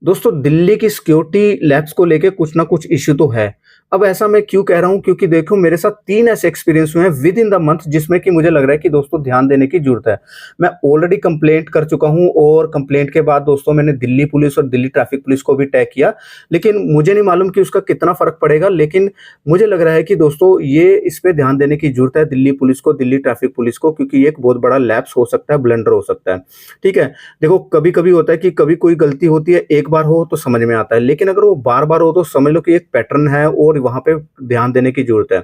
दोस्तों दिल्ली की security labs को लेके कुछ ना कुछ इश्यू तो है। अब ऐसा मैं क्यों कह रहा हूँ क्योंकि देखो मेरे साथ 3 ऐसे एक्सपीरियंस हुए हैं विद इन द मंथ जिसमें कि मुझे लग रहा है कि दोस्तों ध्यान देने की ज़रूरत है। मैं ऑलरेडी कंप्लेंट कर चुका हूँ और कंप्लेंट के बाद दोस्तों मैंने दिल्ली पुलिस और दिल्ली ट्रैफिक पुलिस को भी टैग किया। लेकिन मुझे नहीं मालूम कि उसका कितना फ़र्क पड़ेगा, लेकिन मुझे लग रहा है कि दोस्तों ये इस पे ध्यान देने की ज़रूरत है दिल्ली पुलिस को, दिल्ली ट्रैफिक पुलिस को, क्योंकि ये एक बहुत बड़ा लैप्स हो सकता है, ब्लंडर हो सकता है। ठीक है? देखो कभी-कभी होता है कि कभी कोई गलती होती है, एक बार हो तो समझ में आता है, लेकिन अगर वो बार-बार हो तो समझ लो कि एक पैटर्न है और वहाँ पे ध्यान देने की ज़रूरत है।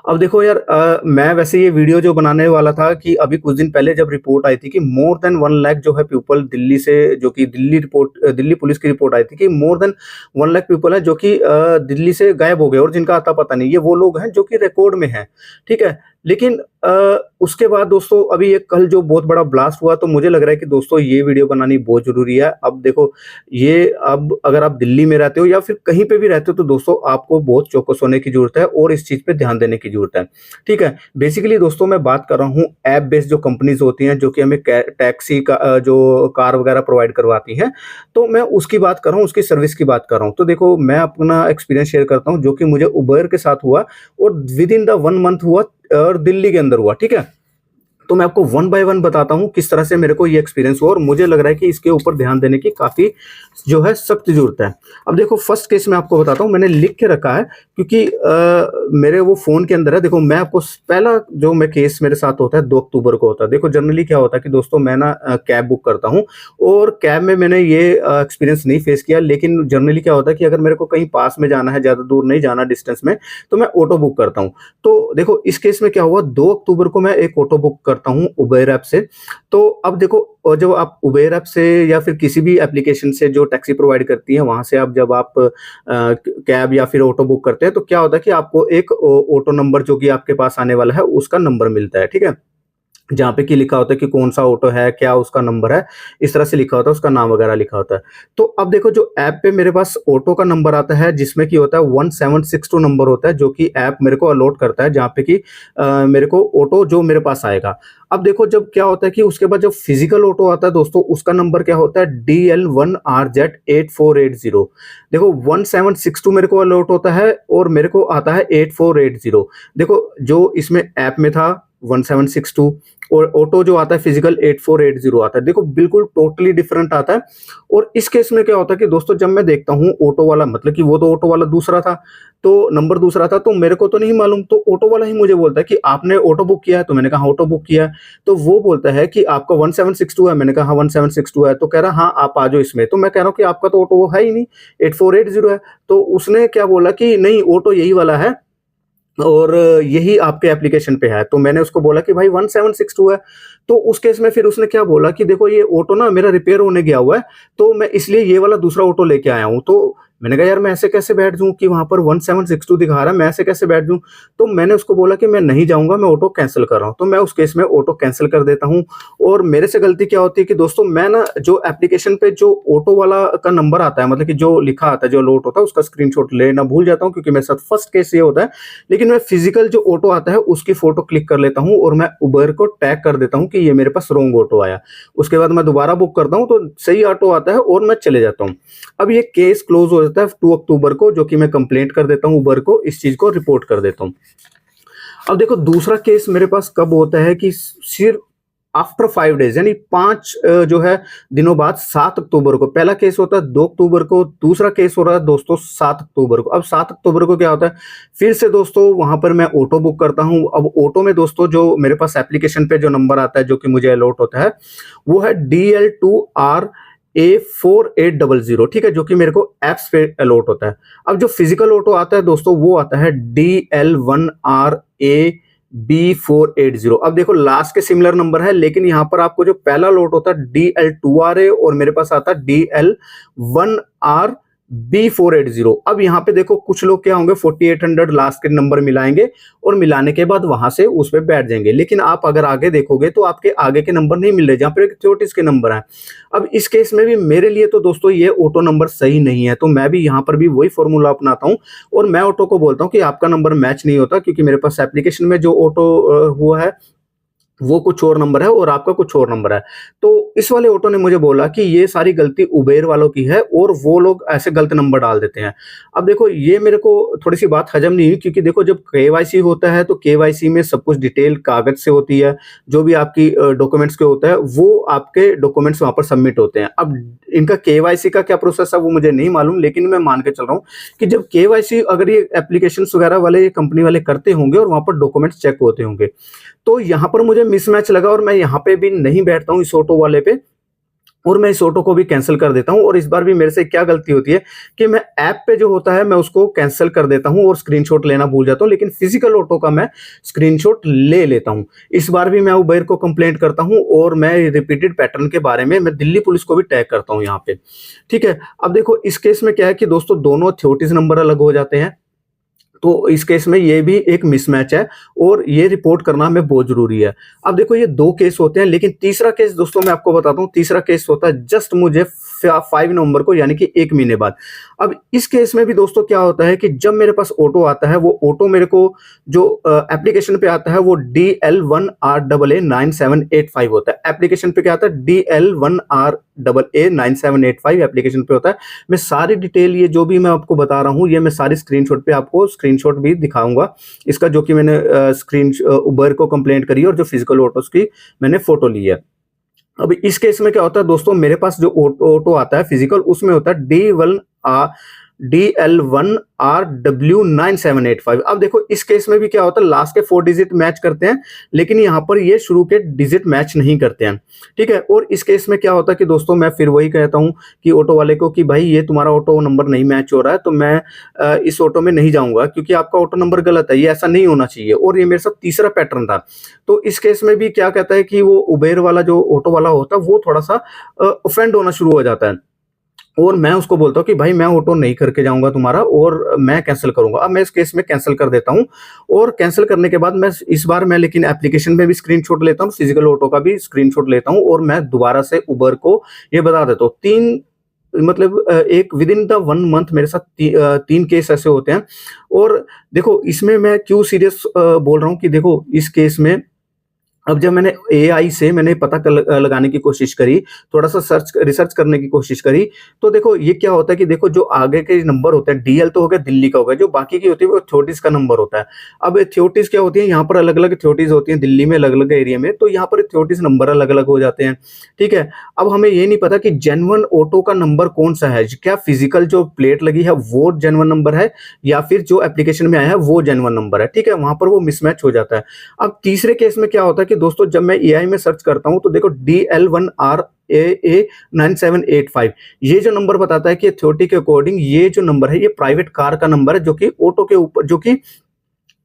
अब देखो यार, मैं वैसे ये वीडियो जो बनाने वाला था कि अभी कुछ दिन पहले जब रिपोर्ट आई थी कि मोर देन 1 लाख जो है पीपल दिल्ली से, जो कि दिल्ली पुलिस की रिपोर्ट आई थी कि मोर देन 1 लाख पीपल है जो कि दिल्ली से गायब हो गए और जिनका आता पता नहीं। ये वो लोग हैं जो कि रिकॉर्ड में हैं, ठीक है? लेकिन उसके बाद दोस्तों अभी ये कल जो बहुत बड़ा ब्लास्ट हुआ, तो मुझे लग रहा है कि दोस्तों ये वीडियो बनानी बहुत ज़रूरी है। अब देखो, ये अब अगर आप दिल्ली में रहते हो या फिर कहीं पे भी रहते हो तो दोस्तों आपको बहुत चौकस होने की ज़रूरत है और इस चीज़ पे ध्यान देने की ज़रूरत है। ठीक है? बेसिकली दोस्तों मैं बात कर रहा हूँ ऐप बेस्ड जो कंपनीज़ होती हैं जो कि हमें टैक्सी का जो कार वगैरह प्रोवाइड करवाती हैं, तो मैं उसकी बात कर रहा हूँ, उसकी सर्विस की बात कर रहा हूँ। तो देखो मैं अपना एक्सपीरियंस शेयर करता हूँ जो कि मुझे उबेर के साथ हुआ और विद इन द 1 मंथ हुआ और दिल्ली के अंदर हुआ, ठीक है? तो मैं आपको वन बाय वन बताता हूँ किस तरह से मेरे को ये एक्सपीरियंस हुआ और मुझे लग रहा है कि इसके ऊपर ध्यान देने की काफ़ी जो है सख्त ज़रूरत है। अब देखो फर्स्ट केस मैं आपको बताता हूँ, मैंने लिख के रखा है क्योंकि मेरे वो फ़ोन के अंदर है। देखो मैं आपको पहला जो मैं केस मेरे साथ होता है 2 अक्टूबर को होता है। देखो जनरली क्या होता है कि दोस्तों मैं ना कैब बुक करता हूँ और कैब में मैंने ये एक्सपीरियंस नहीं फेस किया, लेकिन जनरली क्या होता है कि अगर मेरे को कहीं पास में जाना है, ज़्यादा दूर नहीं जाना डिस्टेंस में, तो मैं ऑटो बुक करता हूँ। तो देखो इस केस में क्या हुआ, 2 अक्टूबर को मैं एक ऑटो बुक करता हूँ उबेर ऐप से। तो अब देखो जब आप उबेर ऐप से या फिर किसी भी एप्लीकेशन से जो टैक्सी प्रोवाइड करती है वहाँ से आप जब आप कैब या फिर ऑटो बुक करते हैं तो क्या होता है कि आपको एक ऑटो नंबर जो कि आपके पास आने वाला है उसका नंबर मिलता है, ठीक है? जहाँ पे कि लिखा होता है कि कौन-सा ऑटो है, क्या उसका नंबर है, इस तरह से लिखा होता है, उसका नाम वगैरह लिखा होता है। तो अब देखो जो ऐप पे मेरे पास ऑटो का नंबर आता है जिसमें कि होता है 1762 नंबर होता है जो कि ऐप मेरे को अलॉट करता है जहाँ पे कि मेरे को ऑटो जो मेरे पास आएगा। अब देखो जब क्या होता है कि उसके बाद जब फिजिकल ऑटो आता है दोस्तों उसका नंबर क्या होता है DL1RZ8480। देखो 1762 मेरे को अलॉट होता है और मेरे को आता है 8480। देखो जो इसमें ऐप में था 1762 और ऑटो जो आता है फिजिकल 8480 आता है। देखो बिल्कुल टोटली डिफरेंट आता है। और इस केस में क्या होता है कि दोस्तों जब मैं देखता हूँ ऑटो वाला, मतलब कि वो तो ऑटो वाला दूसरा था, तो नंबर दूसरा था, तो मेरे को तो नहीं मालूम, तो ऑटो वाला ही मुझे बोलता है कि आपने ऑटो बुक किया है? तो मैंने कहा ऑटो बुक किया है। तो वो बोलता है कि आपका 1762 है? मैंने कहा हाँ 1762 है। तो कह रहा हाँ आप आ जाओ इसमें। तो मैं कह रहा हूँ कि आपका तो ऑटो वो है ही नहीं, 8480 है। तो उसने क्या बोला कि नहीं ऑटो यही वाला है और यही आपके एप्लीकेशन पे है। तो मैंने उसको बोला कि भाई 1762 है। तो उस केस में फिर उसने क्या बोला कि देखो ये ऑटो ना मेरा रिपेयर होने गया हुआ है, तो मैं इसलिए ये वाला दूसरा ऑटो लेके आया हूँ। तो मैंने कहा यार मैं ऐसे कैसे बैठ जाऊँ कि वहाँ पर 1762 दिखा रहा है, मैं ऐसे कैसे बैठ जाऊँ? तो मैंने उसको बोला कि मैं नहीं जाऊँगा, मैं ऑटो कैंसल कर रहा हूँ। तो मैं उस केस में ऑटो कैंसल कर देता हूँ। और मेरे से गलती क्या होती है कि दोस्तों मैं ना जो एप्लीकेशन पे जो ऑटो वाला का नंबर आता है, मतलब कि जो लिखा आता है, जो अलॉट होता है, उसका स्क्रीनशॉट लेना भूल जाता हूँ क्योंकि मेरे साथ फर्स्ट केस ये होता है। लेकिन मैं फिजिकल जो ऑटो आता है उसकी फोटो क्लिक कर लेता हूँ और मैं उबर को टैग कर देता हूँ कि ये मेरे पास रॉन्ग ऑटो आया। उसके बाद मैं दोबारा बुक करता हूँ तो सही ऑटो आता है और मैं चले जाता हूँ। अब ये केस क्लोज हो जाता है 2 अक्टूबर को, जो कि मैं कंप्लेंट कर देता हूँ उबर को, इस चीज को रिपोर्ट कर देता हूँ। अब देखो दूसरा केस मेरे पास कब होता है कि सिर्फ आफ्टर 5 डेज, यानी 5 जो है दिनों बाद 7 अक्टूबर को। पहला केस होता है 2 अक्टूबर को, दूसरा केस हो रहा है दोस्तों 7 अक्टूबर को। अब 7 अक्टूबर को क्या होता है, फिर से दोस्तों वहां पर मैं ऑटो बुक करता हूं। अब ऑटो में दोस्तों जो मेरे पास एप्लीकेशन पे जो नंबर आता है जो कि मुझे अलॉट होता है वो है DL2RA4800, ठीक है, जो कि मेरे को एप्स पे अलॉट होता है। अब जो फिजिकल ऑटो आता है दोस्तों वो आता है DL1RAB480। अब देखो लास्ट के सिमिलर नंबर है, लेकिन यहाँ पर आपको जो पहला लॉट होता है DL2RA और मेरे पास आता है DL1RB480। अब यहाँ पे देखो कुछ लोग क्या होंगे 4800 लास्ट के नंबर मिलाएंगे और मिलाने के बाद वहां से उस पे बैठ जाएंगे। लेकिन आप अगर आगे देखोगे तो आपके आगे के नंबर नहीं मिल रहे, जहाँ पे 34 के नंबर हैं। अब इस केस में भी मेरे लिए तो दोस्तों ये ऑटो नंबर सही नहीं है, तो मैं भी यहाँ पर भी वही फॉर्मूला अपनाता हूँ और मैं ऑटो को बोलता हूँ कि आपका नंबर मैच नहीं होता, क्योंकि मेरे पास एप्लीकेशन में जो ऑटो हुआ है वो कुछ और नंबर है और आपका कुछ और नंबर है। तो इस वाले ऑटो ने मुझे बोला कि ये सारी गलती उबेर वालों की है और वो लोग ऐसे गलत नंबर डाल देते हैं। अब देखो ये मेरे को थोड़ी-सी बात हज़म नहीं हुई, क्योंकि देखो जब केवाईसी होता है तो केवाईसी में सब कुछ डिटेल कागज़ से होती है। जो भी आपकी डॉक्यूमेंट्स के होता है वो आपके डॉक्यूमेंट्स वहाँ पर सबमिट होते हैं। अब इनका केवाईसी का क्या प्रोसेस है वो मुझे नहीं मालूम, लेकिन मैं मान के चल रहा हूँ कि जब केवाईसी अगर ये एप्लीकेशंस वगैरह वाले कंपनी वाले करते होंगे और वहाँ पर डॉक्यूमेंट्स चेक होते होंगे, तो यहाँ पर मुझे मिसमैच लगा और मैं यहाँ पे भी नहीं बैठता हूँ इस ऑटो वाले पे, और मैं इस ऑटो को भी कैंसल कर देता हूँ। और इस बार भी मेरे से क्या गलती होती है कि मैं ऐप पे जो होता है मैं उसको कैंसल कर देता हूँ और स्क्रीनशॉट लेना भूल जाता हूँ, लेकिन फिजिकल ऑटो का मैं स्क्रीनशॉट ले लेता हूँ। इस बार भी मैं उबेर को कंप्लेंट करता हूँ और मैं रिपीटेड पैटर्न के बारे में मैं दिल्ली पुलिस को भी टैग करता हूँ यहाँ पे। ठीक है, अब देखो इस केस में क्या है कि दोस्तों दोनों अथॉरिटीज नंबर अलग हो जाते हैं। तो इस केस में ये भी एक मिसमैच है और ये रिपोर्ट करना हमें बहुत ज़रूरी है। अब देखो ये 2 केस होते हैं, लेकिन तीसरा केस दोस्तों मैं आपको बताता हूँ, तीसरा केस होता है जस्ट मुझे 5 नवंबर को, यानी कि 1 महीने बाद। अब इस केस में भी दोस्तों क्या होता है कि जब मेरे पास ऑटो आता है, वो ऑटो मेरे को जो एप्लीकेशन पे आता है वो DL1RAA9785 होता है। एप्लीकेशन पे क्या आता है, DL1RAA9785 एप्लीकेशन पे होता है। मैं सारी डिटेल ये जो भी मैं आपको बता रहा हूँ, ये मैं सारी स्क्रीनशॉट पे आपको स्क्रीनशॉट भी दिखाऊंगा इसका, जो कि मैंने उबर को कंप्लेंट करी है और जो फिजिकल ऑटोस की मैंने फोटो ली है। अब इस केस में क्या होता है दोस्तों, मेरे पास जो ऑटो आता है फिजिकल, उसमें होता है DL1RW9785। अब देखो इस केस में भी क्या होता है, लास्ट के 4 डिजिट मैच करते हैं, लेकिन यहाँ पर ये शुरू के डिजिट मैच नहीं करते हैं। ठीक है, और इस केस में क्या होता है कि दोस्तों मैं फिर वही कहता हूँ कि ऑटो वाले को कि भाई ये तुम्हारा ऑटो नंबर नहीं मैच हो रहा है, तो मैं इस ऑटो में नहीं जाऊंगा क्योंकि आपका ऑटो नंबर गलत है, ये ऐसा नहीं होना चाहिए। और ये मेरे साथ तीसरा पैटर्न था। तो इस केस में भी क्या कहता है कि वो उबेर वाला जो ऑटो वाला होता है वो थोड़ा सा ऑफेंड होना शुरू हो जाता है, और मैं उसको बोलता हूँ कि भाई मैं ऑटो नहीं करके जाऊँगा तुम्हारा और मैं कैंसल करूँगा। अब मैं इस केस में कैंसल कर देता हूँ, और कैंसल करने के बाद मैं इस बार मैं लेकिन एप्लीकेशन में भी स्क्रीनशॉट लेता हूँ, फिजिकल ऑटो का भी स्क्रीनशॉट लेता हूँ, और मैं दोबारा से उबर को ये बता देता हूँ। 3 मतलब एक विदिन द 1 मंथ मेरे साथ 3 केस ऐसे होते हैं। और देखो इसमें मैं क्यों सीरियस बोल रहा हूँ कि देखो इस केस में अब जब मैंने एआई से मैंने पता लगाने की कोशिश करी, थोड़ा-सा रिसर्च करने की कोशिश करी, तो देखो ये क्या होता है कि देखो जो आगे के नंबर होते हैं, डीएल तो हो गया, दिल्ली का हो गया, जो बाकी की होती है वो अथॉरिटीज़ का नंबर होता है। अब अथॉरिटीज़ क्या होती है, यहाँ पर अलग-अलग अथॉरिटीज़ होती हैं, दिल्ली में अलग-अलग एरिया में, तो यहाँ पर अथॉरिटीज़ नंबर अलग-अलग हो जाते हैं, ठीक है? अब हमें ये नहीं पता कि जेन्युइन ऑटो का नंबर कौन-सा है, क्या फिजिकल जो प्लेट लगी है वो जेन्युइन नंबर है, या फिर जो एप्लीकेशन में आया है वो जेन्युइन नंबर है, ठीक है? वहाँ पर वो मिसमैच हो जाता है। अब तीसरे केस में क्या होता है कि दोस्तों जब मैं एआई में सर्च करता हूं तो देखो DL1RAA9785 ये जो नंबर बताता है कि अथॉरिटी के अकॉर्डिंग ये जो नंबर है ये प्राइवेट कार का नंबर है, जो कि ऑटो के ऊपर जो कि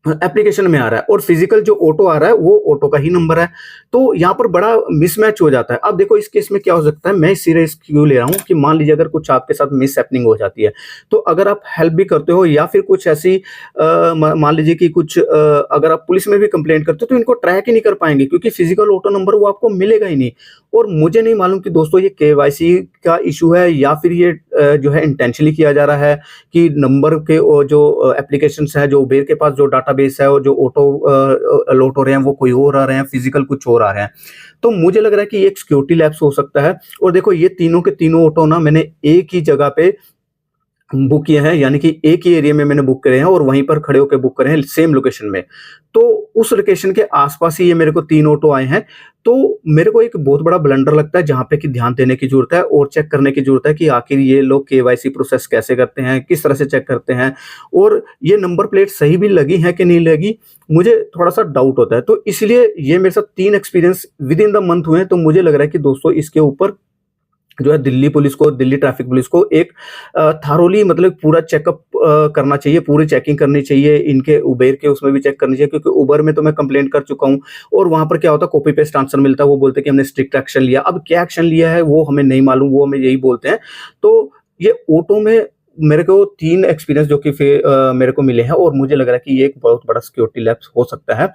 एप्लीकेशन में आ रहा है, और फिजिकल जो ऑटो आ रहा है वो ऑटो का ही नंबर है। तो यहाँ पर बड़ा मिसमैच हो जाता है। अब देखो इस केस में क्या हो सकता है, मैं इस रिस्क क्यों ले रहा हूँ कि मान लीजिए अगर कुछ आपके साथ मिस हैपनिंग हो जाती है, तो अगर आप हेल्प भी करते हो या फिर कुछ ऐसी मान लीजिए कि कुछ अगर आप पुलिस में भी कंप्लेंट करते हो तो इनको ट्रैक ही नहीं कर पाएंगे, क्योंकि फिजिकल ऑटो नंबर वो आपको मिलेगा ही नहीं। और मुझे नहीं मालूम कि दोस्तों ये केवाईसी का इशू है या फिर ये जो है इंटेंशनली किया जा रहा है कि नंबर के जो एप्लीकेशंस है, जो उबेर के पास जो डाटाबेस है और जो ऑटो अलॉट हो रहे हैं वो कोई और आ रहे हैं, फिजिकल कुछ और आ रहे हैं। तो मुझे लग रहा है कि ये एक सिक्योरिटी लैप्स हो सकता है। और देखो ये तीनों के तीनों ऑटो ना मैंने एक ही जगह पे बुक किए हैं, यानी कि एक ही एरिया में मैंने बुक करे हैं और वहीं पर खड़े होकर बुक करे हैं सेम लोकेशन में। तो उस लोकेशन के आसपास ही ये मेरे को 3 ऑटो आए हैं। तो मेरे को एक बहुत बड़ा ब्लंडर लगता है जहाँ पे कि ध्यान देने की ज़रूरत है और चेक करने की ज़रूरत है कि आखिर ये लोग केवाईसी प्रोसेस कैसे करते हैं, किस तरह से चेक करते हैं, और ये नंबर प्लेट सही भी लगी है कि नहीं लगी, मुझे थोड़ा-सा डाउट होता है। तो इसलिए ये मेरे साथ 3 experience with in the month हुए हैं, तो मुझे लग रहा है कि दोस्तों इसके ऊपर जो है दिल्ली पुलिस को, दिल्ली ट्रैफिक पुलिस को एक थारोली मतलब पूरा चेकअप करना चाहिए, पूरी चेकिंग करनी चाहिए, इनके उबेर के उसमें भी चेक करनी चाहिए, क्योंकि उबर में तो मैं कंप्लेंट कर चुका हूँ और वहाँ पर क्या होता है कॉपी पेस्ट आंसर मिलता है, वो बोलते हैं कि हमने स्ट्रिक्ट एक्शन लिया। अब क्या एक्शन लिया है वो हमें नहीं मालूम, वो हमें यही बोलते हैं। तो ये ऑटो में मेरे को 3 एक्सपीरियंस जो कि मेरे को मिले हैं और मुझे लग रहा है कि ये एक बहुत बड़ा सिक्योरिटी लैप्स हो सकता है।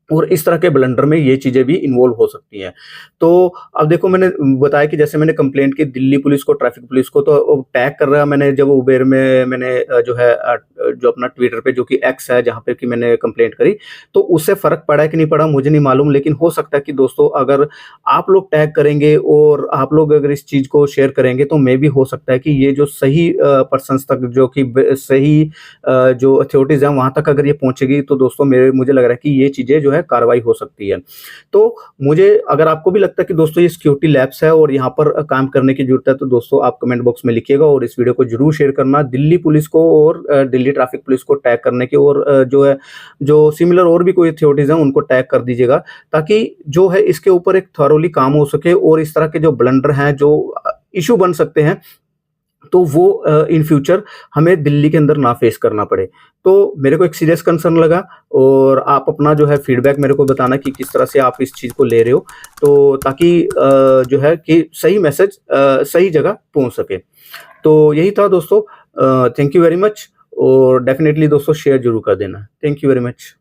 और इस तरह के ब्लंडर में ये चीज़ें भी इन्वॉल्व हो सकती हैं। तो अब देखो मैंने बताया कि जैसे मैंने कंप्लेंट की दिल्ली पुलिस को, ट्रैफिक पुलिस को, तो वो टैग कर रहा मैंने जब उबेर में मैंने जो है जो अपना ट्विटर पे जो कि एक्स है जहाँ पे कि मैंने कंप्लेंट करी, तो उससे फ़र्क पड़ा है कि नहीं पड़ा मुझे नहीं मालूम, लेकिन हो सकता है कि दोस्तों अगर आप लोग टैग करेंगे और आप लोग अगर इस चीज़ को शेयर करेंगे तो मे बी हो सकता है कि ये जो सही पर्सन्स तक जो कि सही जो अथॉरिटीज़ हैं वहाँ तक अगर ये पहुँचेगी तो दोस्तों मुझे लग रहा है कि ये चीज़ें जो है कार्रवाई हो सकती है। तो मुझे अगर आपको भी लगता है कि दोस्तों ये सिक्योरिटी लैब्स है और यहाँ पर काम करने की ज़रूरत है, तो दोस्तों आप कमेंट बॉक्स में लिखिएगा और इस वीडियो को ज़रूर शेयर करना। दिल्ली पुलिस को और दिल्ली ट्रैफिक पुलिस को टैग करने की, और जो है जो सिमिलर और भी कोई अथॉरिटीज़ हैं उनको टैग कर दीजिएगा, ताकि जो है इसके ऊपर एक थॉरोली काम हो सके और इस तरह के जो ब्लंडर हैं, जो इश्यू बन सकते हैं, तो वो इन फ्यूचर हमें दिल्ली के अंदर ना फेस करना पड़े। तो मेरे को एक सीरियस कंसर्न लगा, और आप अपना जो है फीडबैक मेरे को बताना कि किस तरह से आप इस चीज़ को ले रहे हो, तो ताकि जो है कि सही मैसेज सही जगह पहुँच सके। तो यही था दोस्तों, थैंक यू वेरी मच, और डेफ़िनिटली दोस्तों शेयर ज़रूर कर देना। Thank you very much.